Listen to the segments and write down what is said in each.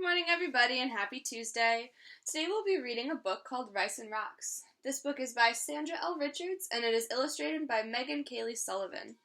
morning, everybody, and happy Tuesday. Today we'll be reading a book called Rice and Rocks. This book is by Sandra Richards, and it is illustrated by Megan Cayley Sullivan.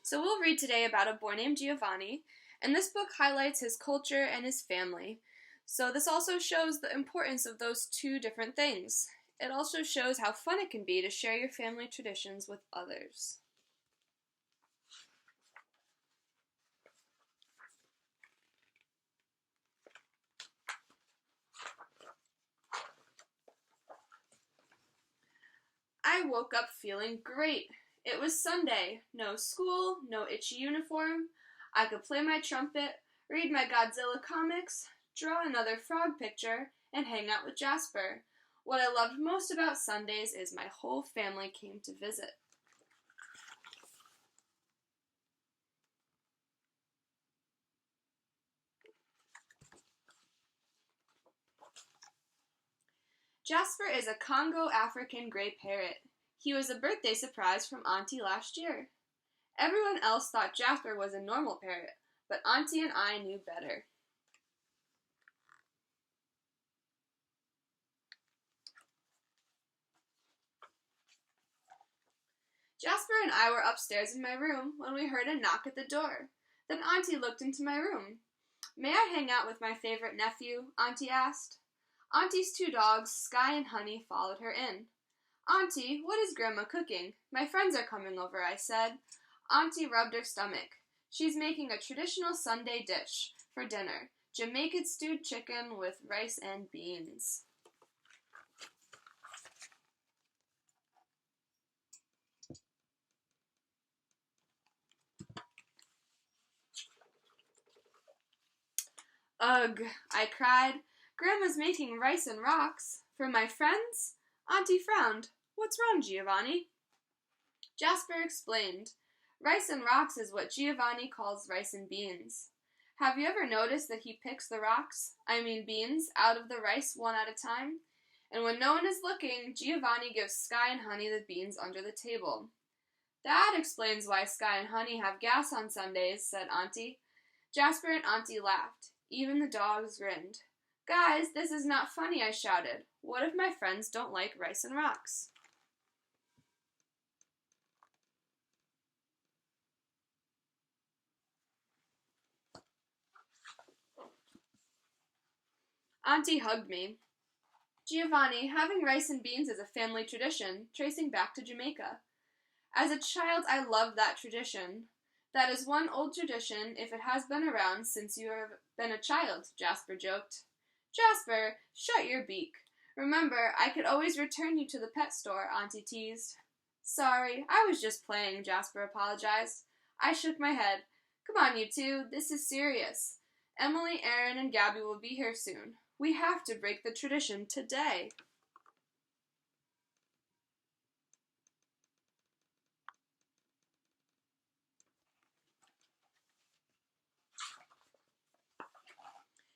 So we'll read today about a boy named Giovanni, and this book highlights his culture and his family. So this also shows the importance of those two different things. It also shows how fun it can be to share your family traditions with others. I woke up feeling great. It was Sunday. No school, no itchy uniform. I could play my trumpet, read my Godzilla comics, draw another frog picture, and hang out with Jasper. What I loved most about Sundays is my whole family came to visit. Jasper is a Congo African gray parrot. He was a birthday surprise from Auntie last year. Everyone else thought Jasper was a normal parrot, but Auntie and I knew better. Jasper and I were upstairs in my room when we heard a knock at the door. Then Auntie looked into my room. "May I hang out with my favorite nephew?" Auntie asked. Auntie's two dogs, Sky and Honey, followed her in. "Auntie, what is Grandma cooking? My friends are coming over," I said. Auntie rubbed her stomach. "She's making a traditional Sunday dish for dinner, Jamaican stewed chicken with rice and beans." "Ugh," I cried. "Grandma's making rice and rocks. For my friends?" Auntie frowned. "What's wrong, Giovanni?" Jasper explained. "Rice and rocks is what Giovanni calls rice and beans. Have you ever noticed that he picks the beans, out of the rice one at a time? And when no one is looking, Giovanni gives Sky and Honey the beans under the table." "That explains why Sky and Honey have gas on Sundays," said Auntie. Jasper and Auntie laughed. Even the dogs grinned. "Guys, this is not funny," I shouted. "What if my friends don't like rice and rocks?" Auntie hugged me. "Giovanni, having rice and beans is a family tradition, tracing back to Jamaica. As a child, I loved that tradition. That is one old tradition if it has been around since you have been a child," Jasper joked. "Jasper, shut your beak. Remember, I could always return you to the pet store," Auntie teased. "Sorry, I was just playing," Jasper apologized. I shook my head. "Come on, you two, this is serious. Emily, Aaron, and Gabby will be here soon. We have to break the tradition today."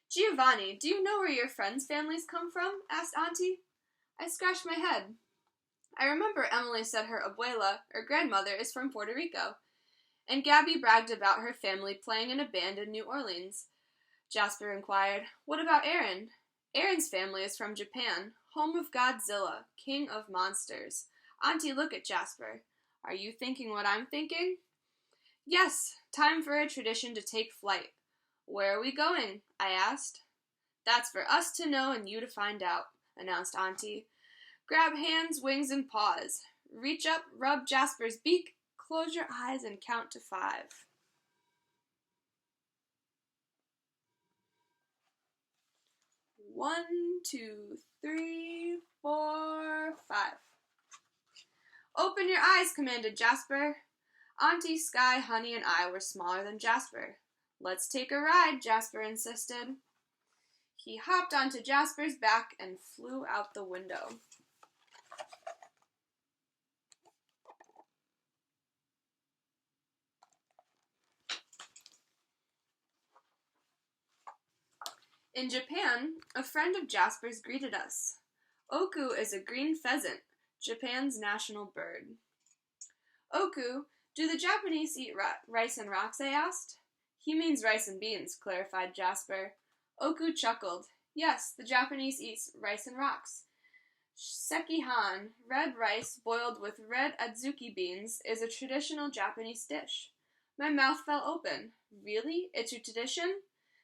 "Giovanni, do you know where your friends' families come from?" asked Auntie. I scratched my head. I remember Emily said her abuela, or grandmother, is from Puerto Rico, and Gabby bragged about her family playing in a band in New Orleans. Jasper inquired, "What about Aaron?" "Aaron's family is from Japan, home of Godzilla, king of monsters." Auntie looked at Jasper. "Are you thinking what I'm thinking?" "Yes, time for a tradition to take flight." "Where are we going?" I asked. "That's for us to know and you to find out," announced Auntie. "Grab hands, wings, and paws. Reach up, rub Jasper's beak, close your eyes, and count to 5. 1, 2, 3, 4, 5. "Open your eyes," commanded Jasper. Auntie, Sky, Honey, and I were smaller than Jasper. "Let's take a ride," Jasper insisted. He hopped onto Jasper's back and flew out the window. In Japan, a friend of Jasper's greeted us. Oku is a green pheasant, Japan's national bird. "Oku, do the Japanese eat rice and rocks?" I asked. "He means rice and beans," clarified Jasper. Oku chuckled. Yes, the Japanese eat rice and rocks. Sekihan, red rice boiled with red adzuki beans, is a traditional Japanese dish. My mouth fell open. Really? It's a tradition?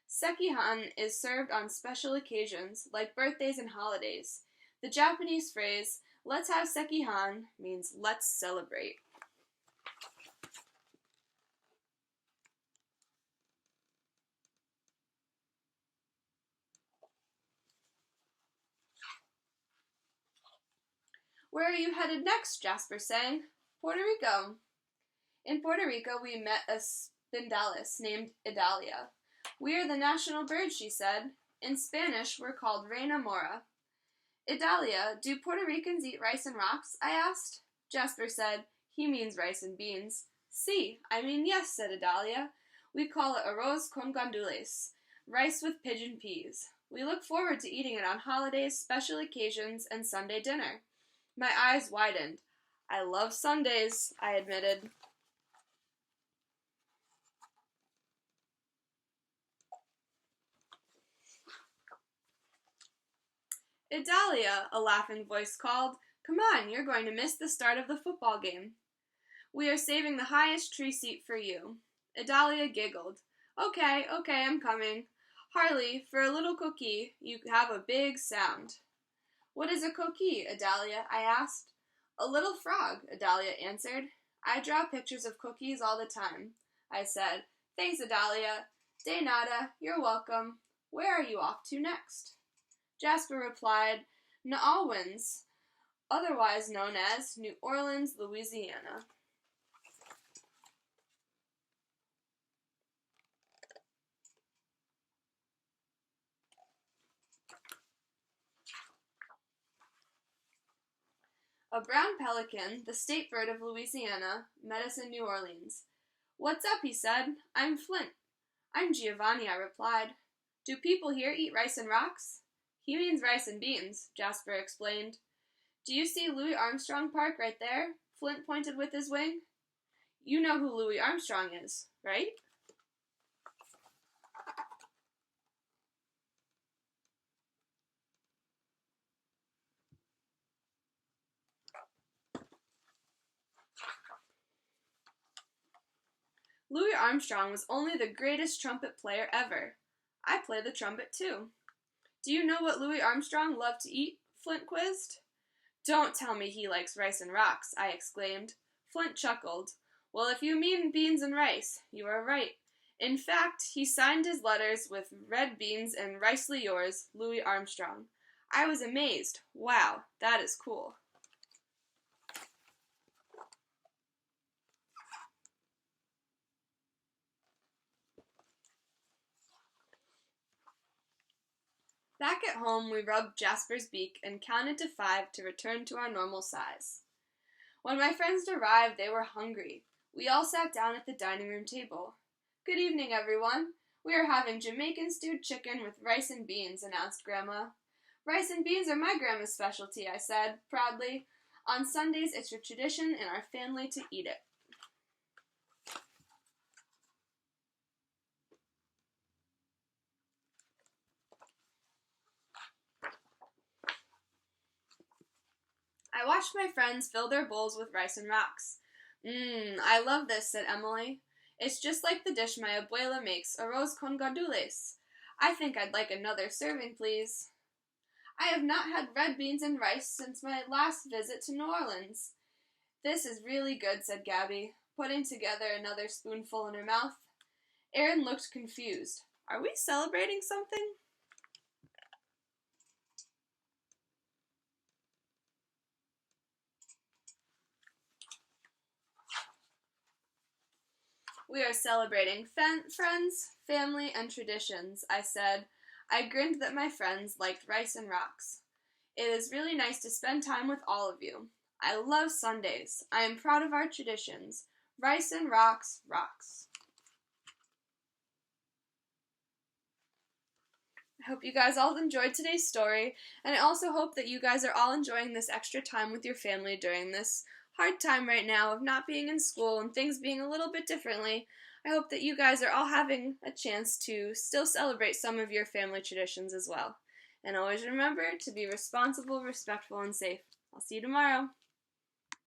Sekihan is served on special occasions, like birthdays and holidays. The Japanese phrase, let's have sekihan, means let's celebrate. Where are you headed next? Jasper sang. Puerto Rico. In Puerto Rico, we met a spindalis named Idalia. We are the national bird, she said. In Spanish, we're called Reina Mora. Idalia, do Puerto Ricans eat rice and rocks? I asked. Jasper said, he means rice and beans. Si, I mean yes, said Idalia. We call it arroz con gandules, rice with pigeon peas. We look forward to eating it on holidays, special occasions, and Sunday dinner. My eyes widened. I love Sundays, I admitted. Idalia, a laughing voice called. Come on, you're going to miss the start of the football game. We are saving the highest tree seat for you. Idalia giggled. Okay, I'm coming. Harley, for a little cookie, you have a big sound. What is a coquille, Idalia? I asked. A little frog, Idalia answered. I draw pictures of cookies all the time. I said, Thanks, Idalia. De nada, you're welcome. Where are you off to next? Jasper replied, New Orleans, otherwise known as New Orleans, Louisiana. A brown pelican, the state bird of Louisiana, met us in New Orleans. What's up, he said. I'm Flint. I'm Giovanni, I replied. Do people here eat rice and rocks? He means rice and beans, Jasper explained. Do you see Louis Armstrong Park right there? Flint pointed with his wing. You know who Louis Armstrong is, right? Louis Armstrong was only the greatest trumpet player ever. I play the trumpet too. Do you know what Louis Armstrong loved to eat? Flint quizzed. Don't tell me he likes rice and rocks, I exclaimed. Flint chuckled. Well, if you mean beans and rice, you are right. In fact, he signed his letters with red beans and ricely yours, Louis Armstrong. I was amazed. Wow, that is cool. Back at home, we rubbed Jasper's beak and counted to 5 to return to our normal size. When my friends arrived, they were hungry. We all sat down at the dining room table. Good evening, everyone. We are having Jamaican stewed chicken with rice and beans, announced Grandma. Rice and beans are my grandma's specialty, I said, proudly. On Sundays, it's a tradition in our family to eat it. I watched my friends fill their bowls with rice and rocks. I love this, said Emily. It's just like the dish my abuela makes, arroz con gandules. I think I'd like another serving, please. I have not had red beans and rice since my last visit to New Orleans. This is really good, said Gabby, putting together another spoonful in her mouth. Erin looked confused. Are we celebrating something? We are celebrating friends, family, and traditions, I said. I grinned that my friends liked rice and rocks. It is really nice to spend time with all of you. I love Sundays. I am proud of our traditions. Rice and rocks, rocks. I hope you guys all enjoyed today's story, and I also hope that you guys are all enjoying this extra time with your family during this hard time right now of not being in school and things being a little bit differently. I hope that you guys are all having a chance to still celebrate some of your family traditions as well. And always remember to be responsible, respectful, and safe. I'll see you tomorrow.